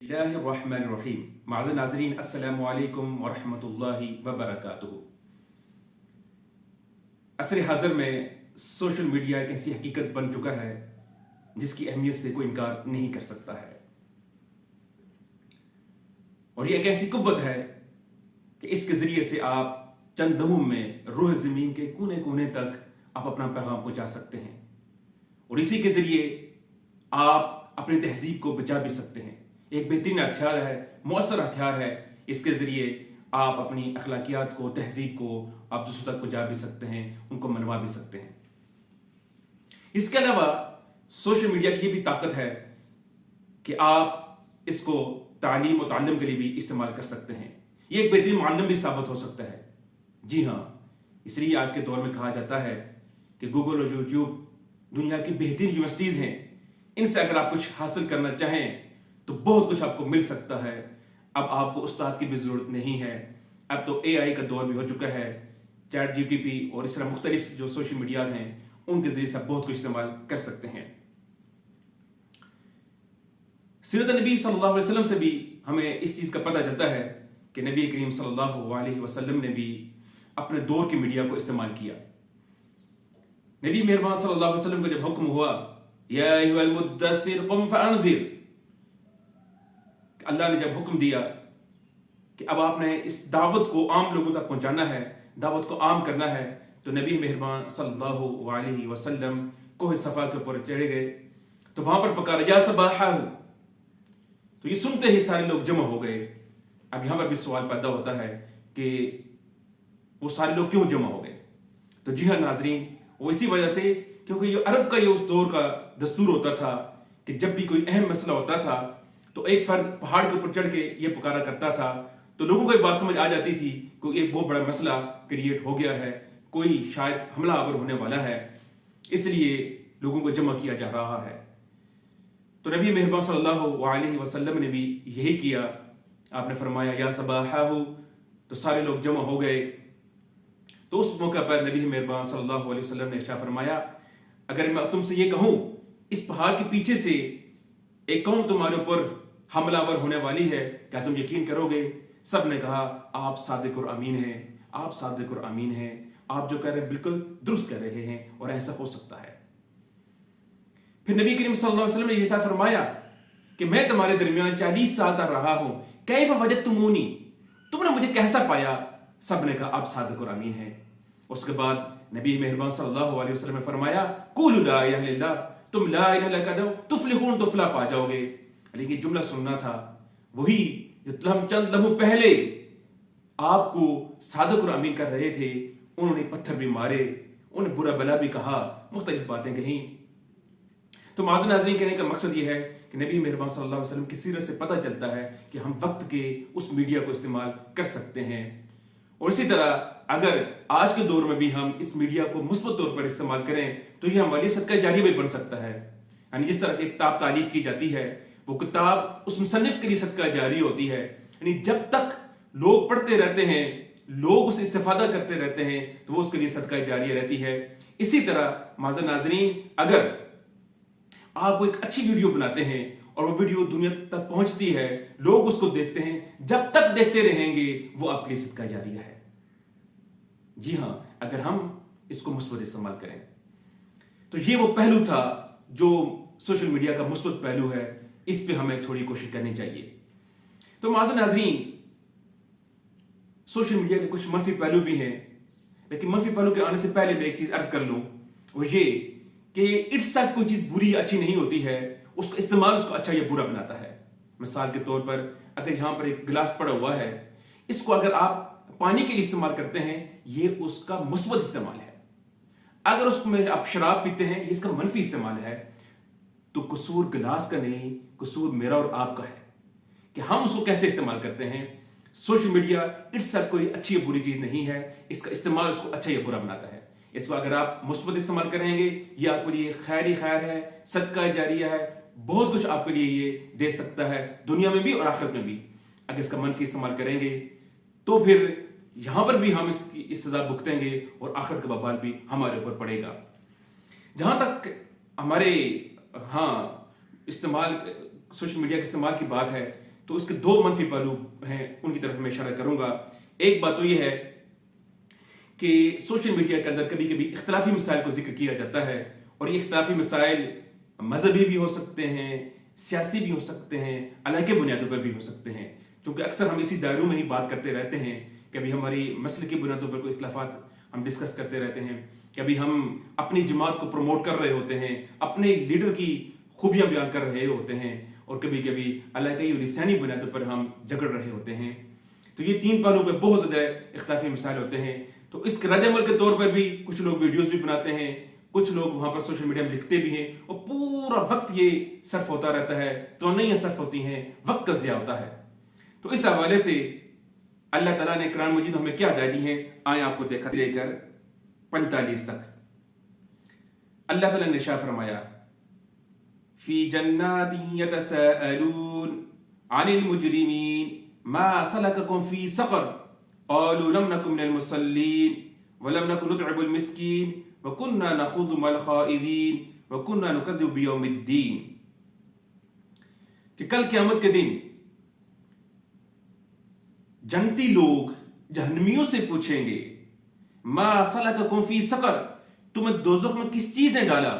बिस्मिल्लाहिर्रहमानिर्रहीम। माज़ नाज़रीन, अस्सलामु अलैकुम वरहमतुल्लाहि वबरकातुहू। असर हाज़िर में सोशल मीडिया एक ऐसी हकीकत बन चुका है जिसकी अहमियत से कोई इनकार नहीं कर सकता है, और ये एक ऐसी कुव्वत है कि इसके ज़रिए से आप चंद लम्हों में रूह ज़मीन के कोने कोने तक आप अपना पैगाम पहुँचा सकते हैं, और इसी के ज़रिए आप अपनी तहज़ीब को बचा भी सकते हैं। एक बेहतरीन हथियार है, मौसर हथियार है। इसके ज़रिए आप अपनी अखलाकियात को, तहज़ीब को आप दूसरों तक पहुँचा भी सकते हैं, उनको मनवा भी सकते हैं। इसके अलावा सोशल मीडिया की ये भी ताकत है कि आप इसको तालीम और ताल्लुम के लिए भी इस्तेमाल कर सकते हैं। ये एक बेहतरीन माध्यम भी साबित हो सकता है। जी हाँ, इसलिए आज के दौर में कहा जाता है कि गूगल और यूट्यूब दुनिया की बेहतरीन यूनिवर्सिटीज़ हैं। इनसे अगर आप कुछ हासिल करना चाहें तो बहुत कुछ आपको मिल सकता है। अब आपको उस्ताद की भी ज़रूरत नहीं है। अब तो AI का दौर भी हो चुका है। चैट GPT और इस तरह मुख्तलिफ जो सोशल मीडियाज़ हैं उनके ज़रिए से आप बहुत कुछ इस्तेमाल कर सकते हैं। सीरत नबी सल्लल्लाहु अलैहि वसल्लम से भी हमें इस चीज़ का पता चलता है कि नबी करीम सल्लल्लाहु अलैहि वसल्लम ने भी अपने दौर की मीडिया को इस्तेमाल किया। नबी मेहरबान सल्लल्लाहु अलैहि वसल्लम को जब हुक्म हुआ, या अय्युहल मुद्दस्सिर कुम फअन्ज़िर, अल्लाह ने जब हुक्म दिया कि अब आपने इस दावत को आम लोगों तक पहुंचाना है, दावत को आम करना है, तो नबी मेहरबान सल्लल्लाहु अलैहि वसल्लम कोह सफ़ा के ऊपर चढ़े गए। तो वहां पर पुकारा, या सबाहा। तो ये सुनते ही सारे लोग जमा हो गए। अब यहां पर भी सवाल पैदा होता है कि वो सारे लोग क्यों जमा हो गए। तो जी हाँ नाजरीन, वो इसी वजह से क्योंकि ये अरब का ये उस दौर का दस्तूर होता था कि जब भी कोई अहम मसला होता था तो एक फर्द पहाड़ के ऊपर चढ़ के ये पुकारा करता था, तो लोगों को एक बात समझ आ जाती थी कि एक बहुत बड़ा मसला क्रिएट हो गया है, कोई शायद हमला आवर होने वाला है, इसलिए लोगों को जमा किया जा रहा है। तो नबी मेहरबान सल्लल्लाहु अलैहि वसल्लम ने भी यही किया। आपने फरमाया, या सबाहू, तो सारे लोग जमा हो गए। तो उस मौके पर नबी मेहरबान सल्लल्लाहु अलैहि वसल्लम ने इरशाद फरमाया, अगर मैं तुमसे ये कहूं इस पहाड़ के पीछे से एक कौम तुम्हारे ऊपर हमलावर होने वाली है, क्या तुम यकीन करोगे? सब ने कहा, आप सादिक और अमीन हैं, आप सादिक और अमीन हैं, आप जो कह रहे हैं बिल्कुल दुरुस्त कह रहे हैं, और ऐसा हो सकता है। फिर नबी करीम सल्लल्लाहु अलैहि वसल्लम ने यह फरमाया कि मैं तुम्हारे दरमियान 40 साल तक रहा हूं, कैफ वजदतुमूनी, तुमने मुझे कैसा पाया? सब ने कहा, आप सादिक और अमीन हैं। उसके बाद नबी मेहरबान सल्लल्लाहु अलैहि वसल्लम ने फरमाया, कुलू ला इलाहा इल्लल्लाह, तुम ला इलाहा इल्लल्लाह कह दो, तुफ्लिहून, तो फलाह पा जाओगे। लेकिन जुमला सुनना था वही जो हम चंद लम्हों पहले आपको सादिक और अमीन कर रहे थे। उन्होंने पत्थर भी मारे, उन्हें बुरा भला भी कहा, मुख्तलिफ बातें कही। तो माज़ नाज़रीन, कहने का मकसद यह है कि नबी मेहरबान सल्लल्लाहु अलैहि वसल्लम की सीरत से पता चलता है कि हम वक्त के उस मीडिया को इस्तेमाल कर सकते हैं। और इसी तरह अगर आज के दौर में भी हम इस मीडिया को मुस्बत तौर पर इस्तेमाल करें तो ये हमारे लिए सदका जारी भी बन सकता है। यानी जिस तरह की किताब तारीफ की जाती है, वो किताब उस मुसन्निफ के लिए सदका जारी होती है। यानी जब तक लोग पढ़ते रहते हैं, लोग उससे इस्तेफादा करते रहते हैं, तो वो उसके लिए सदका जारी रहती है। इसी तरह माज़ नाज़रीन, अगर आप एक अच्छी वीडियो बनाते हैं और वो वीडियो दुनिया तक पहुंचती है, लोग उसको देखते हैं, जब तक देखते रहेंगे वो आपके लिए सदका जारिया है। जी हां, अगर हम इसको मुस्बत इस्तेमाल करें तो ये वो पहलू था जो सोशल मीडिया का मुस्बत पहलू है, इस पे हमें थोड़ी कोशिश करनी चाहिए। तो माज़ नाज़रीन, सोशल मीडिया के कुछ मनफी पहलू भी हैं, लेकिन मनफी पहलू के आने से पहले मैं एक चीज अर्ज कर लूं, वो ये कि इट्स सेल्फ कोई चीज बुरी अच्छी नहीं होती है, उसका इस्तेमाल उसको अच्छा या बुरा बनाता है। मिसाल के तौर पर अगर यहां पर एक गिलास पड़ा हुआ है, इसको अगर आप पानी के लिए इस्तेमाल करते हैं, ये उसका मुस्बत इस्तेमाल है। अगर उसमें आप शराब पीते हैं, ये इसका मनफी इस्तेमाल है। तो कसूर गिलास का नहीं, कसूर मेरा और आपका है कि हम उसको कैसे इस्तेमाल करते हैं। सोशल मीडिया इट्स सेल्फ कोई अच्छी या बुरी चीज नहीं है, इसका इस्तेमाल उसको अच्छा या बुरा बनाता है। इसको अगर आप मुस्बत इस्तेमाल करेंगे, ये आपके लिए खैर ही खैर है, सदका जारिया है, बहुत कुछ आपके लिए ये दे सकता है, दुनिया में भी और आखिरत में भी। अगर इसका मनफी इस्तेमाल करेंगे तो फिर यहां पर भी हम इसकी सजा भुगतेंगे और आखिरत का बबाल भी हमारे ऊपर पड़ेगा। जहां तक हमारे इस्तेमाल सोशल मीडिया के इस्तेमाल की बात है, तो उसके दो मनफी पहलू हैं, उनकी तरफ मैं इशारा करूंगा। एक बात तो यह है कि सोशल मीडिया के अंदर कभी कभी इख्तलाफी मसाइल को जिक्र किया जाता है, और ये इख्तलाफी मसाइल मजहबी भी हो सकते हैं, सियासी भी हो सकते हैं, अलग बुनियादों पर भी हो सकते हैं। क्योंकि अक्सर हम इसी दायरों में ही बात करते रहते हैं, कभी हमारी मसले की बुनियादों पर कोई इख्तलाफात हम डिस्कस करते रहते हैं, कभी हम अपनी जमात को प्रमोट कर रहे होते हैं, अपने लीडर की खूबियां बयान कर रहे होते हैं, और कभी कभी इलाकाई और लिसानी बुनियादों पर हम झगड़ रहे होते हैं। तो ये तीन पहलुओं पर बहुत ज़्यादा इख्तलाफी मसाइल होते हैं। तो इसके रद्द-ए-अमल के तौर पर भी कुछ लोग वीडियोस भी बनाते हैं, कुछ लोग वहाँ पर सोशल मीडिया में लिखते भी हैं, और पूरा वक्त ये सर्फ होता रहता है, तो नहीं सर्फ होती हैं, वक्त का ज़िया होता है। तो इस हवाले से अल्लाह ताला ने कुरान मजीद हमें क्या हिदायत दी है, आए आपको देखा लेकर 45 तक। अल्लाह ताला ने इरशाद फरमाया, फी जन्नातिन यतसाअलून अनिल मुजरिमीन मा सलककुम फी सक़र क़ालू लम नकु मिनल मुसल्लीन व लम नकु नुत'इमुल मिस्कीन व कुन्ना नख़ूज़ु मअल ख़ाइज़ीन व कुन्ना नुकज़्ज़िबु बियौमिद्दीन। कि कल क़यामत के दिन जन्नती लोग जहन्नमियों से पूछेंगे, मा सलककुम फी सक़र, तुम्हें दोज़ख में किस चीज ने डाला?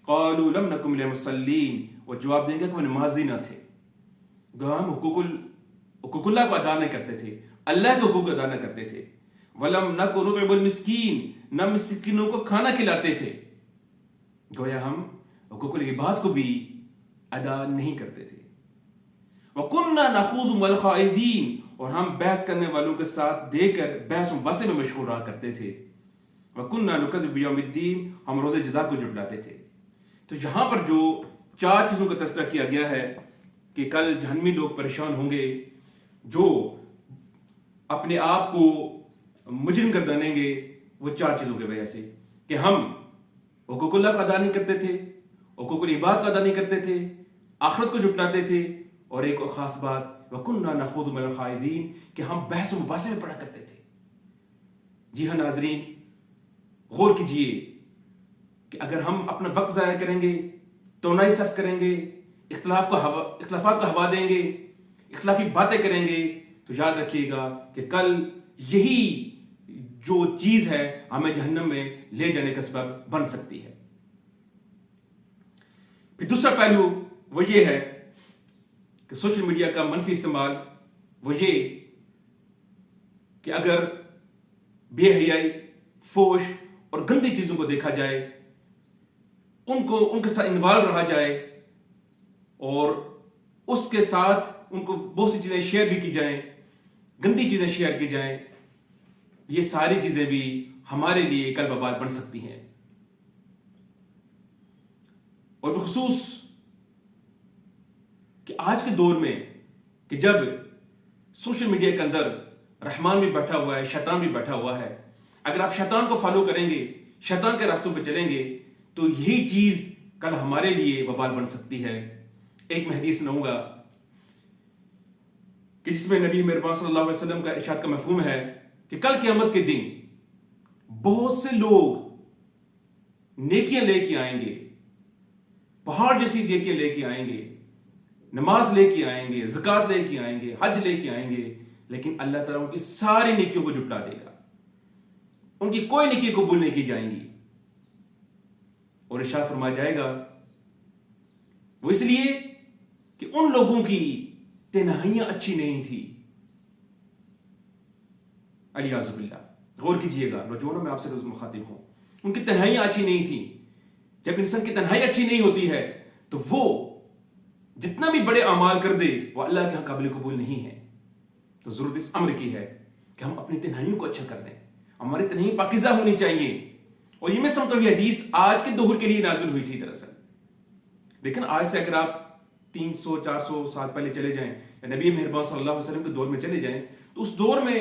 क़ालू लम नकु मिनल मुसल्लीन, वो जवाब देंगे कि हम नमाज़ी न थे, हम हुकूकुल्लाह को अदा नहीं करते थे, अल्लाह के हुकूक अदा न करते थे। वलम नकु नुत'इमुल मिस्कीन, न मिस्कीनों को खाना खिलाते थे। गोया हम हुकूकुल इबाद को भी अदा नहीं करते थे। वकुन्ना नख़ूज़ु मअल ख़ाइज़ीन, और हम बहस करने वालों के साथ देकर बहस मुबासे में मशगूल रहा करते थे। वकुन्ना नुकज़्ज़िबु बियौमिद्दीन, हम रोज़े जज़ा को जुटलाते थे। तो यहाँ पर जो चार चीज़ों का तज़किरा किया गया है कि कल जहन्नमी लोग परेशान होंगे, जो अपने आप को मुजरिम कर दानेंगे, वो चार चीज़ों की वजह से कि हम हुकूकुल्लाह का अदा नहीं करते थे, हुकूकुल इबाद का अदा नहीं करते थे, आखिरत को जुटलाते थे, और एक और ख़ास बात वकुन्ना नख़ूज़ु मअल ख़ाइज़ीन, कि हम बहस व मुबासे में पढ़ा करते थे। जी हाँ नाज़रीन, गौर कीजिए कि अगर हम अपना वक्त ज़ाया करेंगे, तोनाई सर्फ करेंगे, इख्तलाफात को हवा देंगे, इख्तलाफी बातें करेंगे, तो याद रखिएगा कि कल यही जो चीज़ है हमें जहन्नम में ले जाने का सबब बन सकती है। फिर दूसरा पहलू वो ये है कि सोशल मीडिया का मनफी इस्तेमाल वो ये कि अगर बेहयाई, फोश और गंदी चीज़ों को देखा जाए, उनके साथ इन्वॉल्व रहा जाए, और उसके साथ उनको बहुत सी चीज़ें शेयर भी की जाएं, गंदी चीज़ें शेयर की जाएं, ये सारी चीज़ें भी हमारे लिए कल वबाल बन सकती हैं। और बखुसूस कि आज के दौर में कि जब सोशल मीडिया के अंदर रहमान भी बैठा हुआ है, शैतान भी बैठा हुआ है, अगर आप शैतान को फॉलो करेंगे, शैतान के रास्तों पर चलेंगे, तो यही चीज कल हमारे लिए वबाल बन सकती है। एक मैं हदीस सुनाऊंगा कि जिसमें नबी मेहरबान सल्लल्लाहु अलैहि वसल्लम का इरशाद का मफहूम है कि कल क़यामत के दिन बहुत से लोग नेकियां लेके आएंगे, पहाड़ जैसी नेकियां लेके आएंगे, नमाज लेके आएंगे, ज़कात लेके आएंगे, हज लेके आएंगे, लेकिन अल्लाह ताला उनकी सारी नेकियों को जुटला देगा, उनकी कोई नेकी कबूल नहीं की जाएंगी। और इरशाद फरमाया जाएगा वो इसलिए कि उन लोगों की तन्हाइयां अच्छी नहीं थी। अलियाज़ु बिल्लाह, गौर कीजिएगा नौजवानों, में आपसे मुखातिब हूं, उनकी तन्हाइयां अच्छी नहीं थी। जब इंसान की तन्हाई अच्छी नहीं होती है तो वो जितना भी बड़े अमाल कर दे वो अल्लाह के यहाँ काबिल कबूल नहीं है। तो जरूरत इस अम्र की है कि हम अपनी तन्हाइयों को अच्छा कर दें, हमारी तन्हाई पाकीज़ा होनी चाहिए। और ये मैं समझता हूँ ये हदीस आज के दौर के लिए नाज़िल हुई थी दरअसल। लेकिन आज से अगर आप 300-400 साल पहले चले जाएं, या नबी मेहरबान सल्लल्लाहु अलैहि वसल्लम के दौर में चले जाएं, तो उस दौर में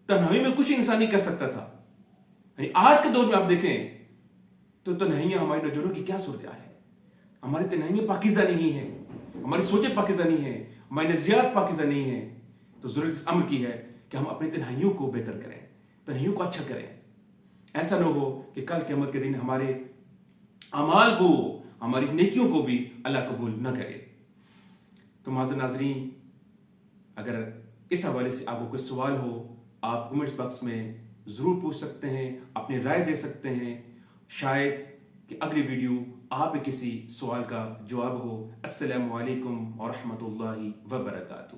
तन्हाई में कुछ इंसान नहीं कर सकता था। यानी आज के दौर में आप देखें तो तन्हाइयां हमारे नौजवानों की क्या सूरत हाल है। हमारी तन्हाइयां पाकीज़ा नहीं है, हमारी सोचें पाकीज़ा नहीं है, हमारी नज़रियात पाकीज़ा नहीं है। तो ज़रूरत इस अम्र की है कि हम अपनी तन्हाइयों को बेहतर करें, तन्हाइयों को अच्छा करें। ऐसा न हो कि कल क़यामत के दिन हमारे अमाल को, हमारी नेकियों को भी अल्लाह कबूल न करे। तो माज़र नाज़रीन, اگر اس حوالے سے آپ کو کوئی سوال ہو آپ کمنٹس باکس میں ضرور پوچھ سکتے ہیں، اپنی رائے دے سکتے ہیں، شاید کہ اگلی ویڈیو آپ کے کسی سوال کا جواب ہو۔ السلام علیکم ورحمۃ اللہ وبرکاتہ۔